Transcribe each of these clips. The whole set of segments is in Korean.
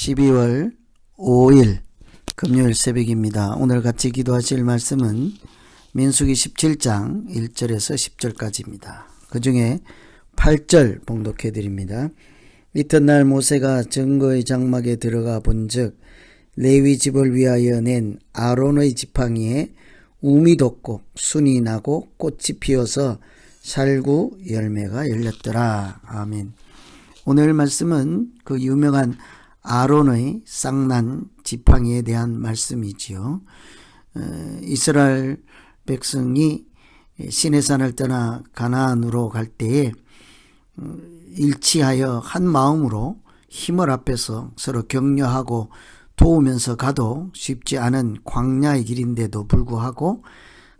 12월 5일 금요일 새벽입니다. 오늘 같이 기도하실 말씀은 민수기 17장 1절에서 10절까지입니다. 그 중에 8절 봉독해 드립니다. 이튿날 모세가 증거의 장막에 들어가 본즉 레위 집을 위하여 낸 아론의 지팡이에 우미 돋고 순이 나고 꽃이 피어서 살구 열매가 열렸더라. 아멘. 오늘 말씀은 그 유명한 아론의 쌍난 지팡이에 대한 말씀이지요. 이스라엘 백성이 시내산을 떠나 가나안으로 갈 때에 일치하여 한 마음으로 힘을 합해서 서로 격려하고 도우면서 가도 쉽지 않은 광야의 길인데도 불구하고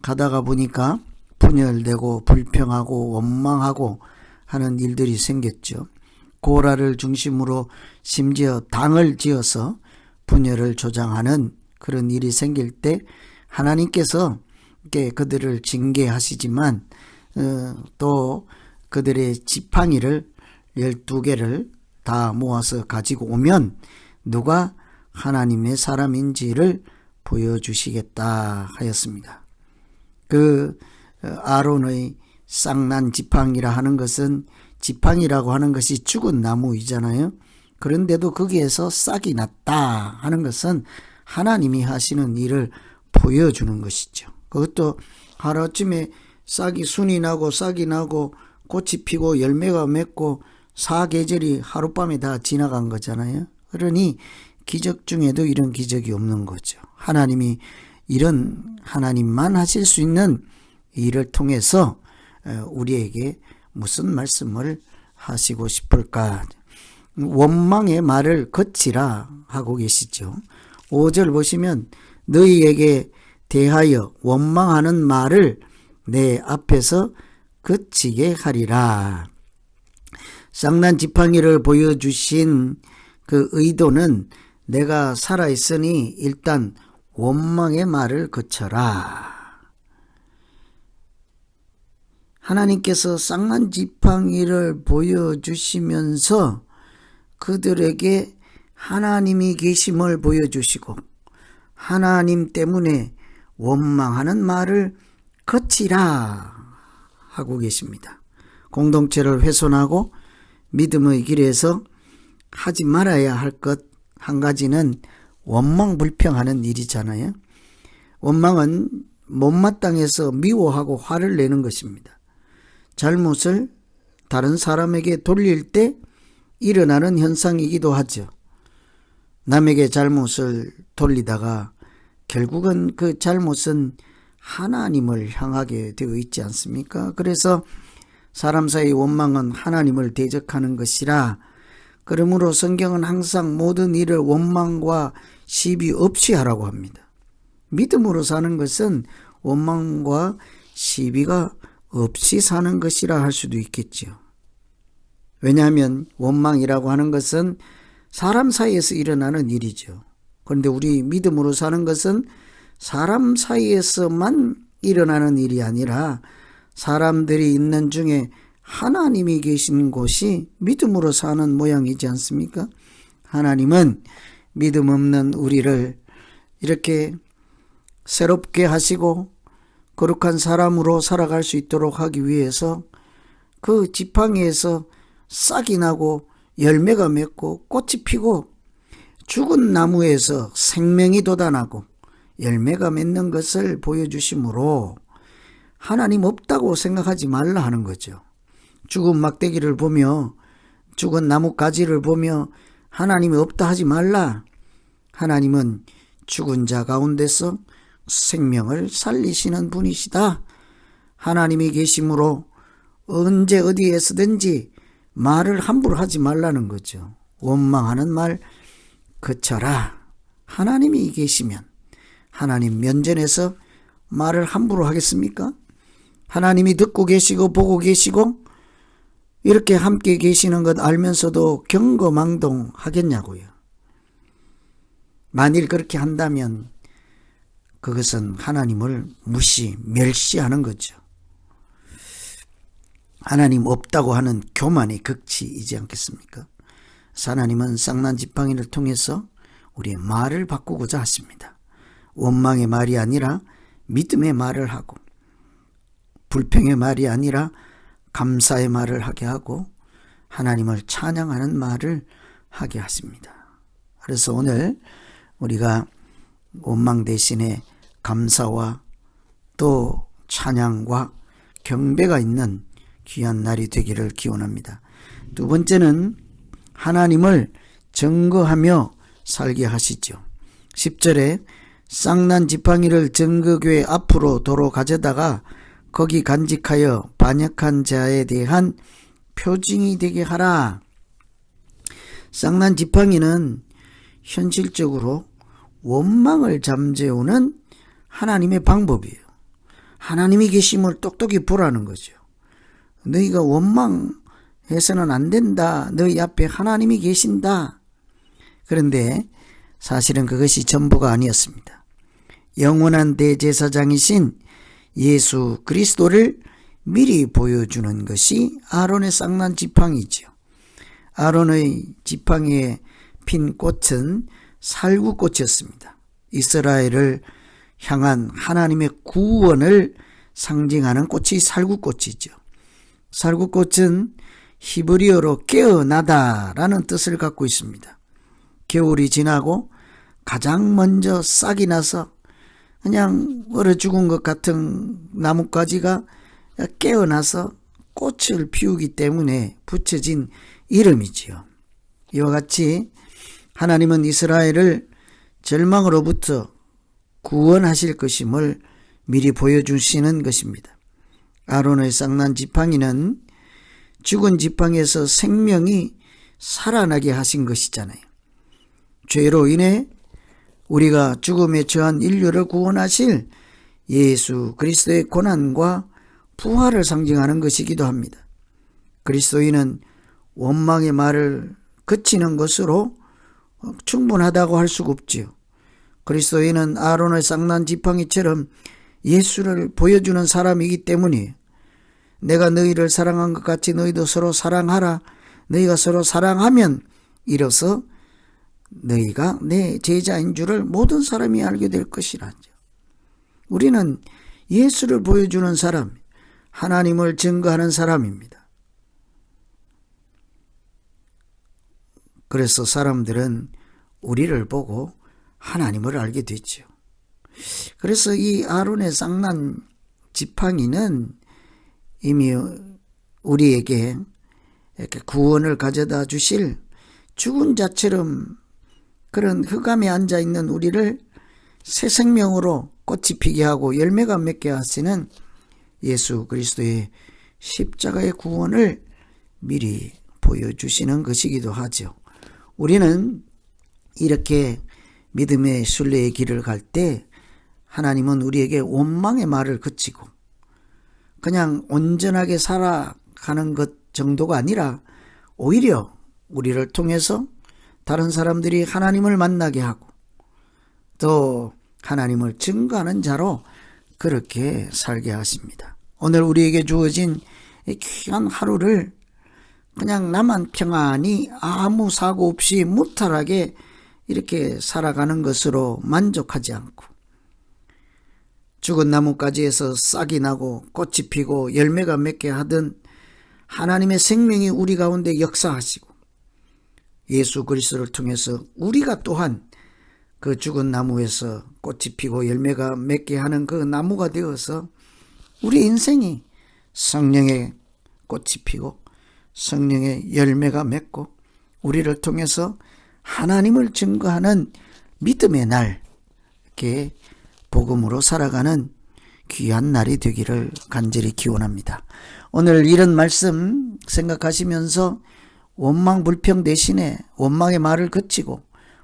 가다가 보니까 분열되고 불평하고 원망하고 하는 일들이 생겼죠. 고라를 중심으로 심지어 당을 지어서 분열을 조장하는 그런 일이 생길 때 하나님께서 그들을 징계하시지만 또 그들의 지팡이를 12개를 다 모아서 가지고 오면 누가 하나님의 사람인지를 보여주시겠다 하였습니다. 그 아론의 쌍난 지팡이라 하는 것은 지팡이라고 하는 것이 죽은 나무이잖아요. 그런데도 거기에서 싹이 났다 하는 것은 하나님이 하시는 일을 보여주는 것이죠. 그것도 하루아침에 싹이 순이 나고 싹이 나고 꽃이 피고 열매가 맺고 사계절이 하룻밤에 다 지나간 거잖아요. 그러니 기적 중에도 이런 기적이 없는 거죠. 하나님이 이런 하나님만 하실 수 있는 일을 통해서 우리에게 무슨 말씀을 하시고 싶을까? 원망의 말을 거치라 하고 계시죠. 5절 보시면 너희에게 대하여 원망하는 말을 내 앞에서 거치게 하리라. 쌍난 지팡이를 보여주신 그 의도는 내가 살아있으니 일단 원망의 말을 거쳐라. 하나님께서 쌍난 지팡이를 보여주시면서 그들에게 하나님이 계심을 보여주시고 하나님 때문에 원망하는 말을 거치라 하고 계십니다. 공동체를 훼손하고 믿음의 길에서 하지 말아야 할 것 한 가지는 원망불평하는 일이잖아요. 원망은 못마땅해서 미워하고 화를 내는 것입니다. 잘못을 다른 사람에게 돌릴 때 일어나는 현상이기도 하죠. 남에게 잘못을 돌리다가 결국은 그 잘못은 하나님을 향하게 되어 있지 않습니까? 그래서 사람 사이 원망은 하나님을 대적하는 것이라 그러므로 성경은 항상 모든 일을 원망과 시비 없이 하라고 합니다. 믿음으로 사는 것은 원망과 시비가 없이 사는 것이라 할 수도 있겠죠. 왜냐하면 원망이라고 하는 것은 사람 사이에서 일어나는 일이죠. 그런데 우리 믿음으로 사는 것은 사람 사이에서만 일어나는 일이 아니라 사람들이 있는 중에 하나님이 계신 곳이 믿음으로 사는 모양이지 않습니까? 하나님은 믿음 없는 우리를 이렇게 새롭게 하시고 거룩한 사람으로 살아갈 수 있도록 하기 위해서 그 지팡이에서 싹이 나고 열매가 맺고 꽃이 피고 죽은 나무에서 생명이 돋아나고 열매가 맺는 것을 보여주심으로 하나님 없다고 생각하지 말라 하는 거죠. 죽은 막대기를 보며 죽은 나뭇가지를 보며 하나님이 없다 하지 말라. 하나님은 죽은 자 가운데서 생명을 살리시는 분이시다. 하나님이 계심으로 언제 어디에서든지 말을 함부로 하지 말라는 거죠. 원망하는 말 거쳐라. 하나님이 계시면 하나님 면전에서 말을 함부로 하겠습니까? 하나님이 듣고 계시고 보고 계시고 이렇게 함께 계시는 것 알면서도 경거망동 하겠냐고요. 만일 그렇게 한다면 그것은 하나님을 멸시하는 거죠. 하나님 없다고 하는 교만의 극치이지 않겠습니까? 하나님은 쌍난 지팡이를 통해서 우리의 말을 바꾸고자 하십니다. 원망의 말이 아니라 믿음의 말을 하고, 불평의 말이 아니라 감사의 말을 하게 하고, 하나님을 찬양하는 말을 하게 하십니다. 그래서 오늘 우리가 원망 대신에 감사와 또 찬양과 경배가 있는 귀한 날이 되기를 기원합니다. 두 번째는 하나님을 증거하며 살게 하시죠. 10절에 쌍난 지팡이를 증거교회 앞으로 도로 가져다가 거기 간직하여 반역한 자에 대한 표징이 되게 하라. 쌍난 지팡이는 현실적으로 원망을 잠재우는 하나님의 방법이에요. 하나님이 계심을 똑똑히 보라는 거죠. 너희가 원망해서는 안 된다. 너희 앞에 하나님이 계신다. 그런데 사실은 그것이 전부가 아니었습니다. 영원한 대제사장이신 예수 그리스도를 미리 보여주는 것이 아론의 쌍난 지팡이죠. 아론의 지팡이에 핀 꽃은 살구꽃이었습니다. 이스라엘을 향한 하나님의 구원을 상징하는 꽃이 살구꽃이죠. 살구꽃은 히브리어로 깨어나다라는 뜻을 갖고 있습니다. 겨울이 지나고 가장 먼저 싹이 나서 그냥 얼어 죽은 것 같은 나뭇가지가 깨어나서 꽃을 피우기 때문에 붙여진 이름이지요. 이와 같이 하나님은 이스라엘을 절망으로부터 구원하실 것임을 미리 보여주시는 것입니다. 아론의 쌍난 지팡이는 죽은 지팡이에서 생명이 살아나게 하신 것이잖아요. 죄로 인해 우리가 죽음에 처한 인류를 구원하실 예수 그리스도의 고난과 부활을 상징하는 것이기도 합니다. 그리스도인은 원망의 말을 그치는 것으로 충분하다고 할 수가 없지요. 그리스도인은 아론의 쌍난 지팡이처럼 예수를 보여주는 사람이기 때문에 내가 너희를 사랑한 것 같이 너희도 서로 사랑하라. 너희가 서로 사랑하면 이로써 너희가 내 제자인 줄을 모든 사람이 알게 될 것이라죠. 우리는 예수를 보여주는 사람, 하나님을 증거하는 사람입니다. 그래서 사람들은 우리를 보고 하나님을 알게 되죠. 그래서 이 아론의 쌍난 지팡이는 이미 우리에게 이렇게 구원을 가져다 주실 죽은 자처럼 그런 흑암에 앉아있는 우리를 새 생명으로 꽃이 피게 하고 열매가 맺게 하시는 예수 그리스도의 십자가의 구원을 미리 보여주시는 것이기도 하죠. 우리는 이렇게 믿음의 순례의 길을 갈 때 하나님은 우리에게 원망의 말을 그치고 그냥 온전하게 살아가는 것 정도가 아니라 오히려 우리를 통해서 다른 사람들이 하나님을 만나게 하고 또 하나님을 증거하는 자로 그렇게 살게 하십니다. 오늘 우리에게 주어진 이 귀한 하루를 그냥 나만 평안히 아무 사고 없이 무탈하게 이렇게 살아가는 것으로 만족하지 않고 죽은 나뭇가지에서 싹이 나고 꽃이 피고 열매가 맺게 하던 하나님의 생명이 우리 가운데 역사하시고 예수 그리스도를 통해서 우리가 또한 그 죽은 나무에서 꽃이 피고 열매가 맺게 하는 그 나무가 되어서 우리 인생이 성령의 꽃이 피고 성령의 열매가 맺고 우리를 통해서 하나님을 증거하는 믿음의 날, 이렇게 복음으로 살아가는 귀한 날이 되기를 간절히 기원합니다. 오늘 이런 말씀 생각하시면서 원망 불평 대신에 원망의 말을 그치고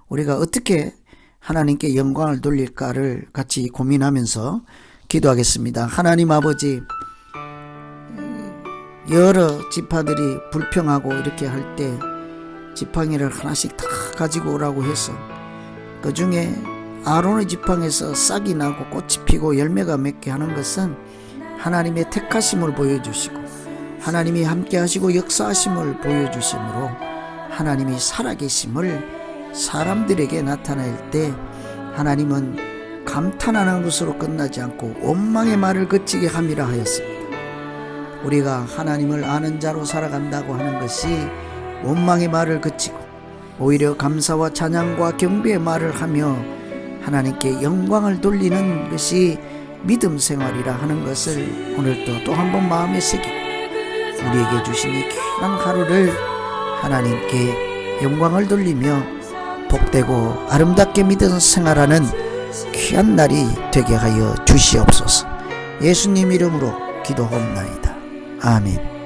우리가 어떻게 하나님께 영광을 돌릴까를 같이 고민하면서 기도하겠습니다. 하나님 아버지, 여러 지파들이 불평하고 이렇게 할 때 지팡이를 하나씩 다 가지고 오라고 해서 그 중에 아론의 지팡이에서 싹이 나고 꽃이 피고 열매가 맺게 하는 것은 하나님의 택하심을 보여주시고 하나님이 함께 하시고 역사하심을 보여주심으로 하나님이 살아계심을 사람들에게 나타낼 때 하나님은 감탄하는 것으로 끝나지 않고 원망의 말을 그치게 함이라 하였습니다. 우리가 하나님을 아는 자로 살아간다고 하는 것이 원망의 말을 그치고 오히려 감사와 찬양과 경배의 말을 하며 하나님께 영광을 돌리는 것이 믿음 생활이라 하는 것을 오늘도 또 한 번 마음에 새기고 우리에게 주신 이 귀한 하루를 하나님께 영광을 돌리며 복되고 아름답게 믿음 생활하는 귀한 날이 되게 하여 주시옵소서. 예수님 이름으로 기도하옵나이다. 아멘.